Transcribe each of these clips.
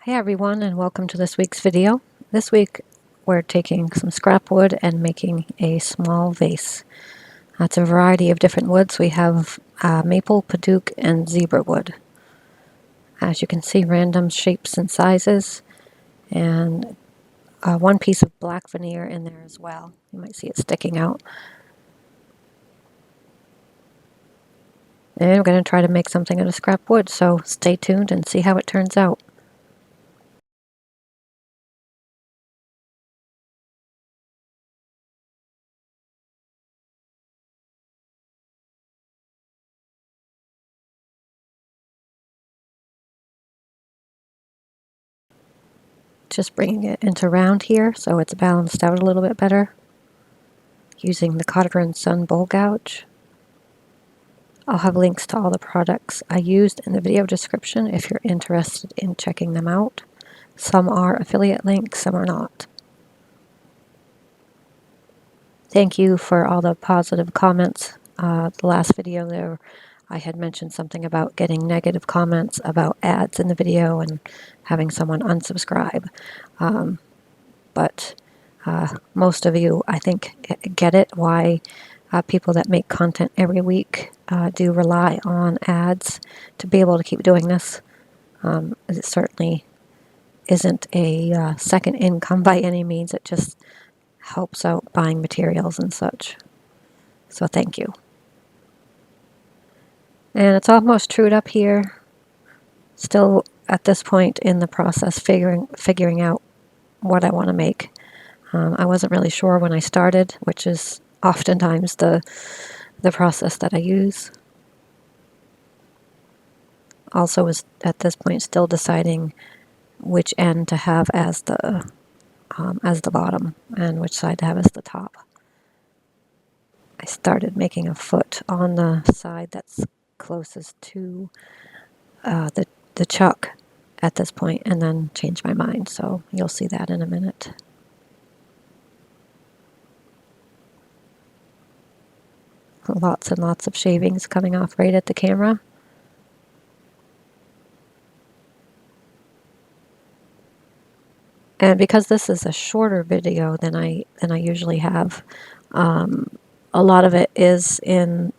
Hey everyone, and welcome to this week's video. This week we're taking some scrap wood and making a small vase. It's a variety of different woods. We have maple, padauk, and zebra wood. As you can see, random shapes and sizes, and one piece of black veneer in there as well. You might see it sticking out. And we're going to try to make something out of scrap wood, so stay tuned and see how it turns out. Just bringing it into round here so it's balanced out a little bit better. Using the Conway Sun bowl gouge. I'll have links to all the products I used in the video description if you're interested in checking them out. Some are affiliate links, some are not. Thank you for all the positive comments. The last video there, I had mentioned something about getting negative comments about ads in the video and having someone unsubscribe. But most of you, I think, get it, why people that make content every week do rely on ads to be able to keep doing this. It certainly isn't a second income by any means. It just helps out buying materials and such. So thank you. And it's almost trued up here. Still at this point in the process figuring out what I want to make. I wasn't really sure when I started, which is oftentimes the process that I use. Also is at this point still deciding which end to have as the bottom and which side to have as the top. I started making a foot on the side that's closest to the chuck at this point, and then changed my mind, so you'll see that in a minute. Lots and lots of shavings coming off right at the camera. And because this is a shorter video than I usually have, a lot of it is in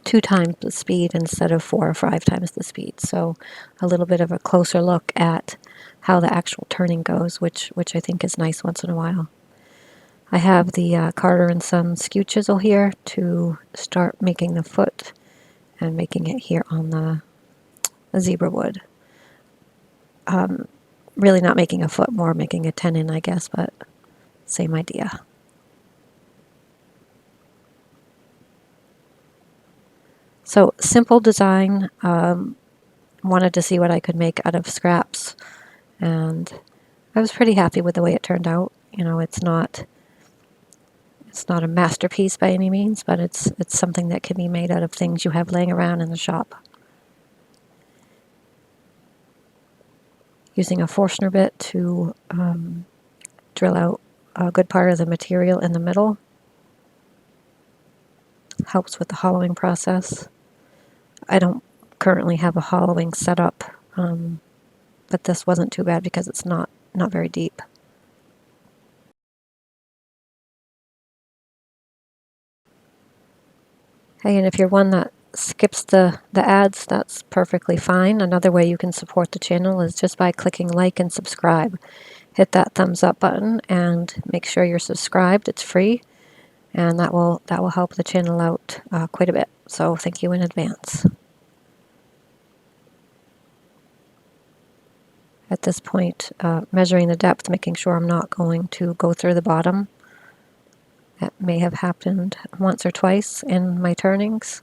2 times the speed instead of 4 or 5 times the speed. So a little bit of a closer look at how the actual turning goes, which I think is nice once in a while. I have the Conway Sun skew chisel here to start making the foot and making it here on the zebra wood. Really not making a foot, more making a tenon, I guess, but same idea. So simple design. Wanted to see what I could make out of scraps, and I was pretty happy with the way it turned out. You know, it's not a masterpiece by any means, but it's something that can be made out of things you have laying around in the shop. Using a Forstner bit to drill out a good part of the material in the middle. Helps with the hollowing process. I don't currently have a hollowing set up, but this wasn't too bad because it's not very deep. Hey, and if you're one that skips the ads, that's perfectly fine. Another way you can support the channel is just by clicking like and subscribe. Hit that thumbs up button and make sure you're subscribed. It's free, and that will help the channel out quite a bit. So thank you in advance. At this point, measuring the depth, making sure I'm not going to go through the bottom. That may have happened once or twice in my turnings.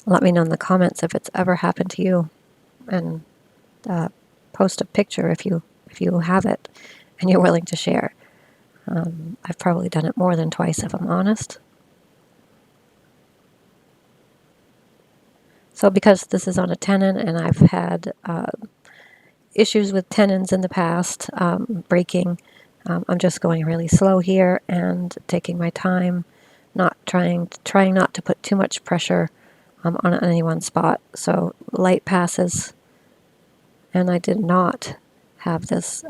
Let me know in the comments if it's ever happened to you, and post a picture if you have it and you're willing to share. I've probably done it more than twice if I'm honest. So because this is on a tenon and I've had issues with tenons in the past, breaking, I'm just going really slow here and taking my time, not trying not to put too much pressure on any one spot. So light passes and I did not have this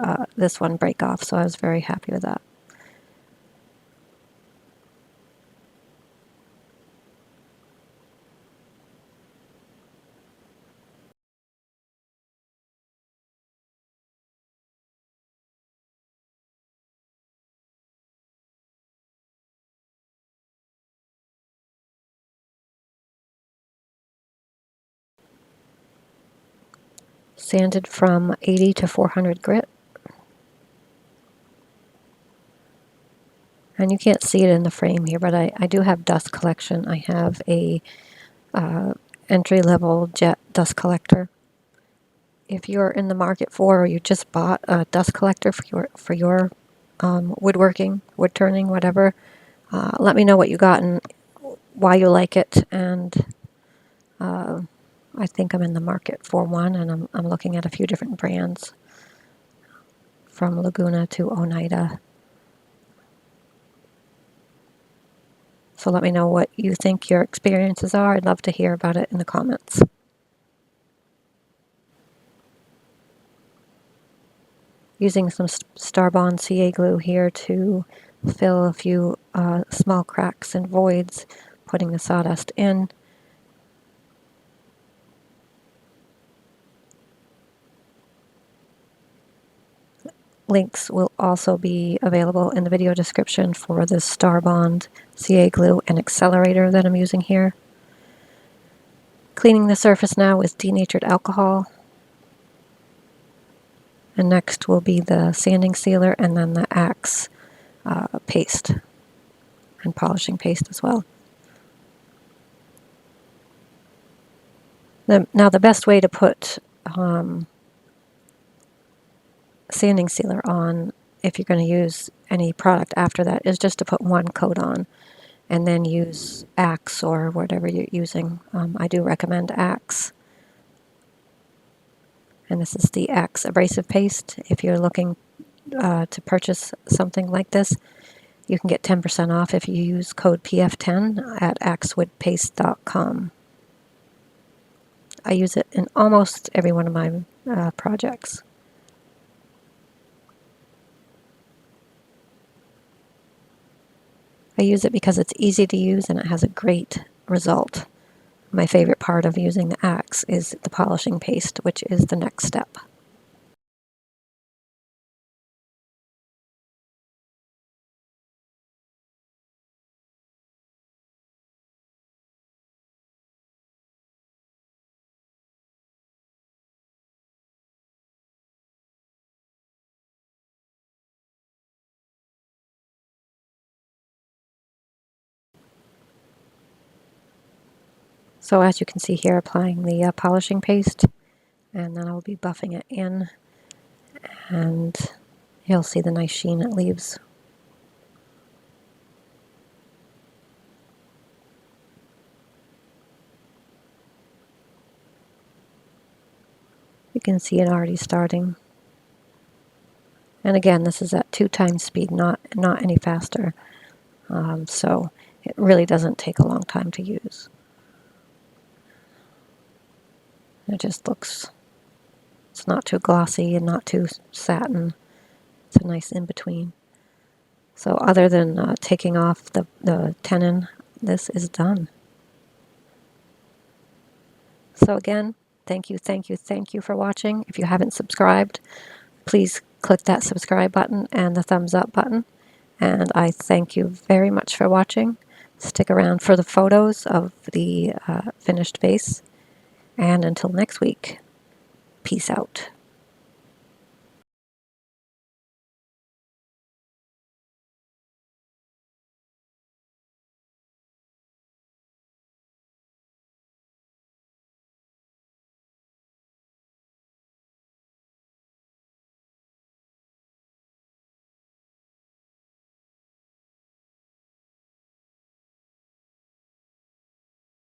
one break off, so I was very happy with that. Sanded from 80 to 400 grit. And you can't see it in the frame here, but I do have dust collection. I have a entry-level jet dust collector. If you're in the market for, or you just bought a dust collector for your woodworking, wood turning, whatever, let me know what you got and why you like it. And I think I'm in the market for one, and I'm looking at a few different brands from Laguna to Oneida. So let me know what you think your experiences are. I'd love to hear about it in the comments. Using some Starbond CA glue here to fill a few small cracks and voids, putting the sawdust in. Links will also be available in the video description for the Starbond CA glue and accelerator that I'm using here. Cleaning the surface now with denatured alcohol. And next will be the sanding sealer and then the axe paste and polishing paste as well. Now the best way to put sanding sealer on, if you're going to use any product after that, is just to put one coat on and then use Axe or whatever you're using. I do recommend Axe. And this is the Axe abrasive paste. If you're looking to purchase something like this, you can get 10% off if you use code PF10 at axewoodpaste.com. I use it in almost every one of my projects. I use it because it's easy to use and it has a great result. My favorite part of using the axe is the polishing paste, which is the next step. So as you can see here, applying the polishing paste, and then I'll be buffing it in, and you'll see the nice sheen it leaves. You can see it already starting. And again, this is at 2 times speed, not any faster. So it really doesn't take a long time to use. It just looks, it's not too glossy and not too satin. It's a nice in-between. So other than taking off the tenon, this is done. So again, thank you for watching. If you haven't subscribed, please click that subscribe button and the thumbs up button. And I thank you very much for watching. Stick around for the photos of the finished vase. And until next week, peace out.